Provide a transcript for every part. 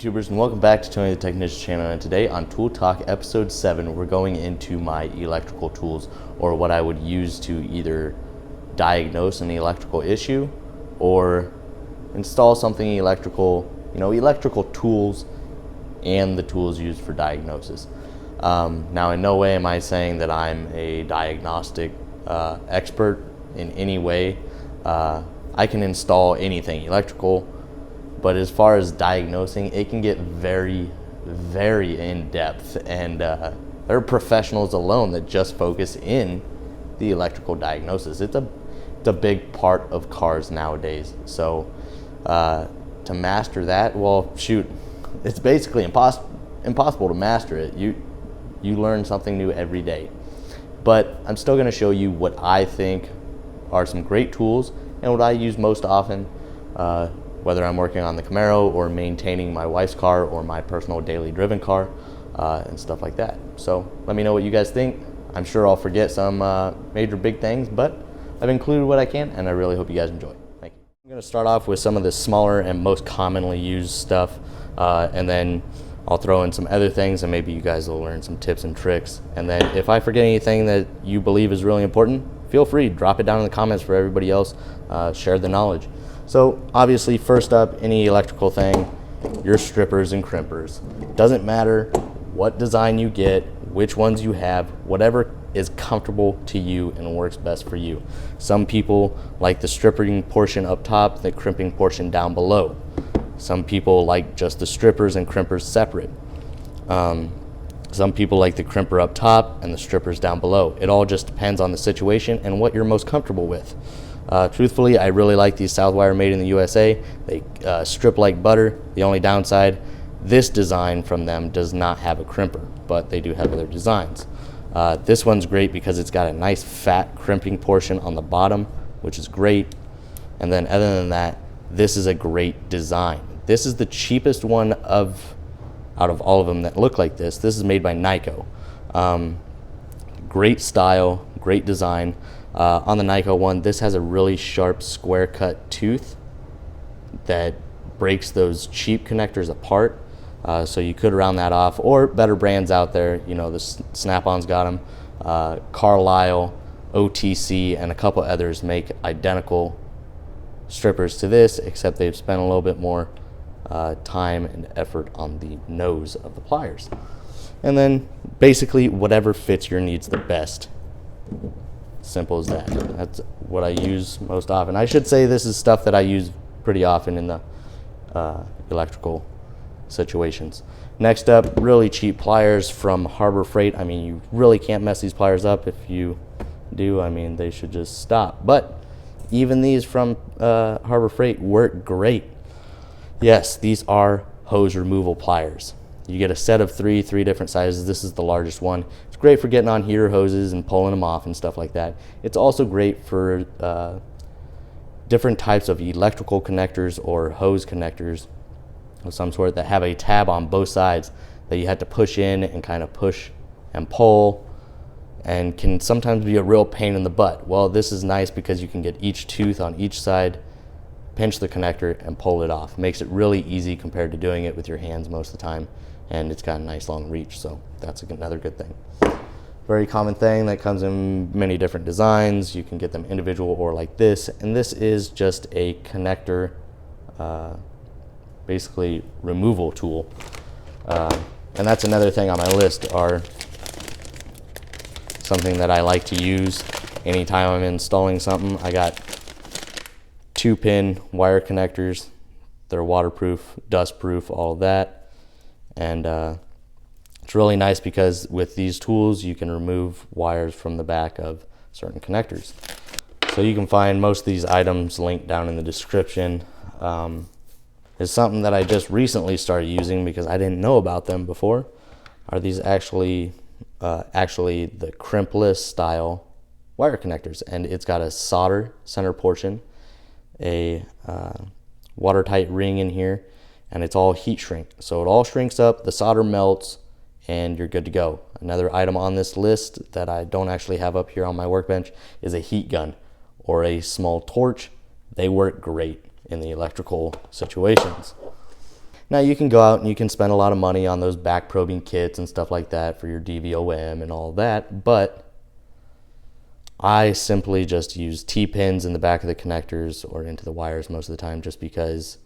YouTubers, and welcome back to Tony the Technician channel. And today on Tool Talk episode 7, we're going into my electrical tools, or what I would use to either diagnose an electrical issue or install something electrical, electrical tools and the tools used for diagnosis. Now, in no way am I saying that I'm a diagnostic expert in any way. I can install anything electrical, but as far as diagnosing, it can get very, very in-depth, and there are professionals alone that just focus in the electrical diagnosis. It's a big part of cars nowadays. So to master that, well, shoot, it's basically impossible to master it. You learn something new every day. But I'm still going to show you what I think are some great tools and what I use most often, whether I'm working on the Camaro or maintaining my wife's car or my personal daily driven car, and stuff like that. So let me know what you guys think. I'm sure I'll forget some major big things, but I've included what I can, and I really hope you guys enjoy. Thank you. I'm going to start off with some of the smaller and most commonly used stuff, and then I'll throw in some other things, and maybe you guys will learn some tips and tricks. And then if I forget anything that you believe is really important, feel free, drop it down in the comments for everybody else. Share the knowledge. So obviously, first up, any electrical thing, your strippers and crimpers. Doesn't matter what design you get, which ones you have, whatever is comfortable to you and works best for you. Some people like the stripping portion up top, the crimping portion down below. Some people like just the strippers and crimpers separate. Some people like the crimper up top and the strippers down below. It all just depends on the situation and what you're most comfortable with. Truthfully, I really like these Southwire made in the USA. They strip like butter. The only downside, this design from them does not have a crimper, but they do have other designs. This one's great because it's got a nice fat crimping portion on the bottom, which is great. And then other than that, this is a great design. This is the cheapest one out of all of them that look like this. This is made by Nyco. Great style, great design. On the Nyco one, this has a really sharp square cut tooth that breaks those cheap connectors apart. So you could round that off, or better brands out there, the Snap-on's got them. Carlisle, OTC, and a couple others make identical strippers to this, except they've spent a little bit more time and effort on the nose of the pliers. And then basically whatever fits your needs the best. Simple as that. That's what I use most often. I should say this is stuff that I use pretty often in the electrical situations. Next up, really cheap pliers from Harbor Freight. I mean, you really can't mess these pliers up. If you do, I mean, they should just stop. But even these from Harbor Freight work great. Yes, these are hose removal pliers. You get a set of three different sizes. This is the largest one. It's great for getting on heater hoses and pulling them off and stuff like that. It's also great for different types of electrical connectors or hose connectors of some sort that have a tab on both sides that you have to push in and kind of push and pull, and can sometimes be a real pain in the butt. Well, this is nice because you can get each tooth on each side, pinch the connector, and pull it off. Makes it really easy compared to doing it with your hands most of the time, and it's got a nice long reach, so that's another good thing. Very common thing that comes in many different designs. You can get them individual or like this, and this is just a connector, basically removal tool. And that's another thing on my list, are something that I like to use anytime I'm installing something. I got 2-pin wire connectors. They're waterproof, dustproof, all of that. And it's really nice because with these tools you can remove wires from the back of certain connectors. So you can find most of these items linked down in the description. It's something that I just recently started using because I didn't know about them before. Are these actually the crimpless style wire connectors, and it's got a solder center portion, a watertight ring in here, and it's all heat shrink. So it all shrinks up, the solder melts, and you're good to go. Another item on this list that I don't actually have up here on my workbench is a heat gun or a small torch. They work great in the electrical situations. Now you can go out and you can spend a lot of money on those back probing kits and stuff like that for your DVOM and all that, but I simply just use T-pins in the back of the connectors or into the wires most of the time, just because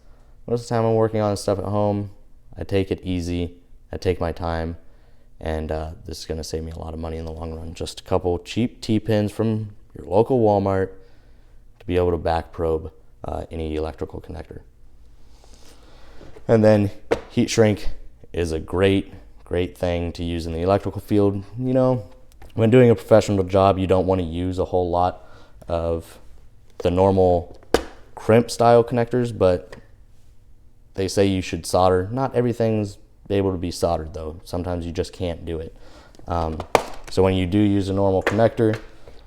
most of the time I'm working on stuff at home. I take it easy, I take my time, and this is going to save me a lot of money in the long run. Just a couple cheap T-pins from your local Walmart to be able to back probe any electrical connector. And then heat shrink is a great thing to use in the electrical field. You know, when doing a professional job, you don't want to use a whole lot of the normal crimp style connectors, but they say you should solder. Not everything's able to be soldered though. Sometimes you just can't do it. So when you do use a normal connector,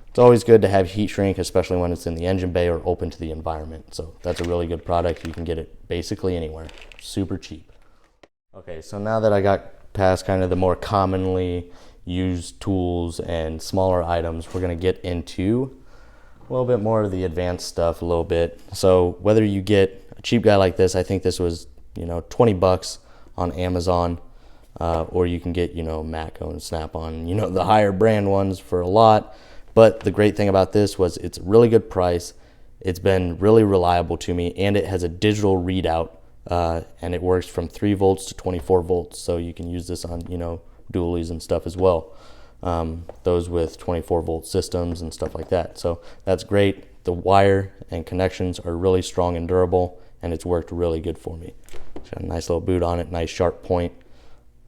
it's always good to have heat shrink, especially when it's in the engine bay or open to the environment. So that's a really good product. You can get it basically anywhere. Super cheap. Okay, so now that I got past kind of the more commonly used tools and smaller items, we're going to get into a little bit more of the advanced stuff a little bit. So whether you get a cheap guy like this, I think this was, you know, 20 bucks on Amazon, or you can get, you know, Matco and Snap-on, you know, the higher brand ones for a lot. But the great thing about this was it's a really good price. It's been really reliable to me, and it has a digital readout, and it works from 3 volts to 24 volts. So you can use this on, you know, dualies and stuff as well. Those with 24 volt systems and stuff like that. So that's great. The wire and connections are really strong and durable, and it's worked really good for me. It's got a nice little boot on it, nice sharp point.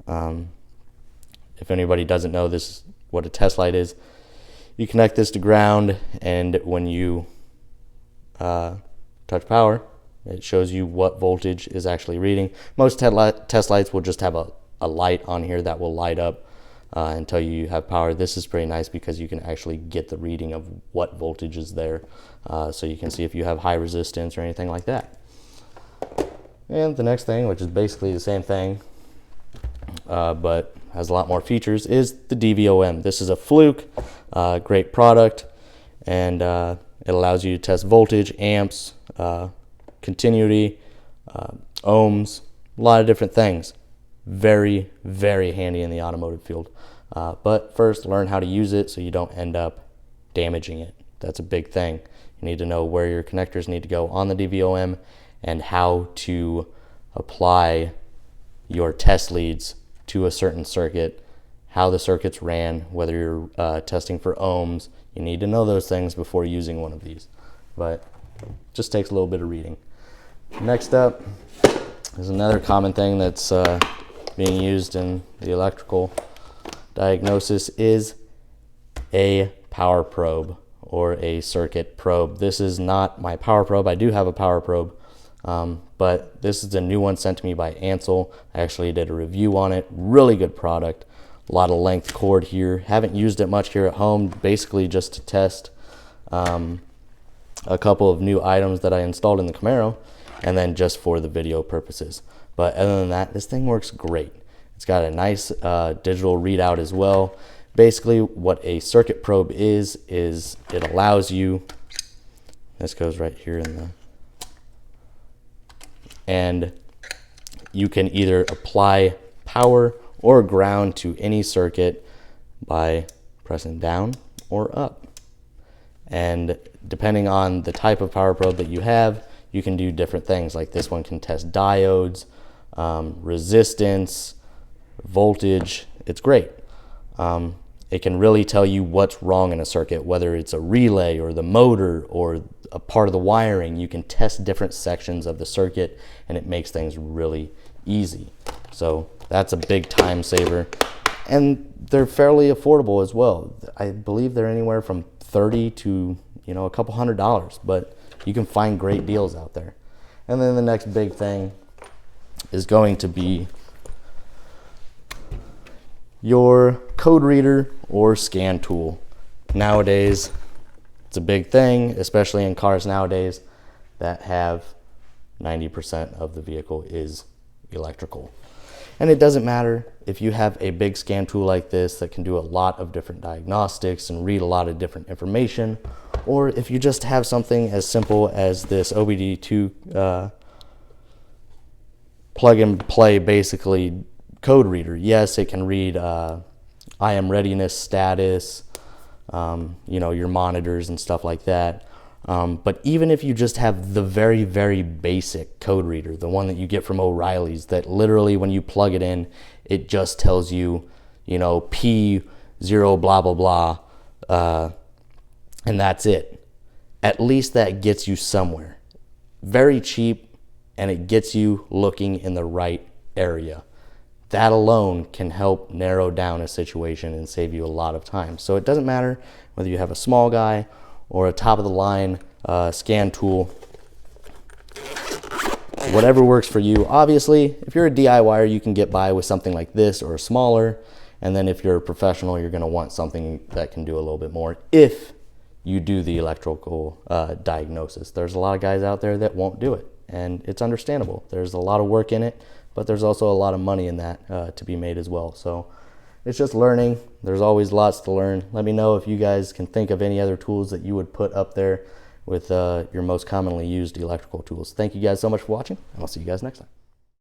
If anybody doesn't know this, what a test light is, you connect this to ground, and when you touch power, it shows you what voltage is actually reading. Most test lights will just have a light on here that will light up and tell you have power. This is pretty nice because you can actually get the reading of what voltage is there, so you can see if you have high resistance or anything like that. And the next thing, which is basically the same thing, but has a lot more features, is the DVOM. This is a Fluke, great product, and it allows you to test voltage, amps, continuity, ohms, a lot of different things. Very, very handy in the automotive field. But first, learn how to use it so you don't end up damaging it. That's a big thing. You need to know where your connectors need to go on the DVOM and how to apply your test leads to a certain circuit, how the circuits ran, whether you're testing for ohms. You need to know those things before using one of these, but it just takes a little bit of reading. Next up is another common thing that's being used in the electrical diagnosis is a power probe or a circuit probe. This is not my power probe. I do have a power probe, but this is a new one sent to me by Ansel. I actually did a review on it. Really good product. A lot of length cord here. Haven't used it much here at home, basically just to test a couple of new items that I installed in the Camaro, and then just for the video purposes. But other than that, this thing works great. It's got a nice digital readout as well. Basically, what a circuit probe is it allows you, this goes right here in the, and you can either apply power or ground to any circuit by pressing down or up. And depending on the type of power probe that you have, you can do different things. Like this one can test diodes, resistance, voltage. It's great. It can really tell you what's wrong in a circuit, whether it's a relay or the motor or a part of the wiring. You can test different sections of the circuit, and it makes things really easy. So that's a big time saver, and they're fairly affordable as well. I believe they're anywhere from $30 to, you know, a couple $100, but you can find great deals out there. And then the next big thing is going to be your code reader or scan tool. Nowadays, it's a big thing, especially in cars nowadays that have 90% of the vehicle is electrical. And it doesn't matter if you have a big scan tool like this that can do a lot of different diagnostics and read a lot of different information, or if you just have something as simple as this OBD2 plug and play basically code reader. Yes, it can read IM readiness status, your monitors and stuff like that. But even if you just have the very, very basic code reader, the one that you get from O'Reilly's, that literally when you plug it in, it just tells you, P0 blah, blah, blah, and that's it. At least that gets you somewhere. Very cheap, and it gets you looking in the right area. That alone can help narrow down a situation and save you a lot of time. So it doesn't matter whether you have a small guy or a top-of-the-line scan tool. Whatever works for you. Obviously, if you're a DIYer, you can get by with something like this or smaller. And then if you're a professional, you're going to want something that can do a little bit more if you do the electrical diagnosis. There's a lot of guys out there that won't do it, and it's understandable. There's a lot of work in it, but there's also a lot of money in that to be made as well. So it's just learning. There's always lots to learn. Let me know if you guys can think of any other tools that you would put up there with your most commonly used electrical tools. Thank you guys so much for watching, and I'll see you guys next time.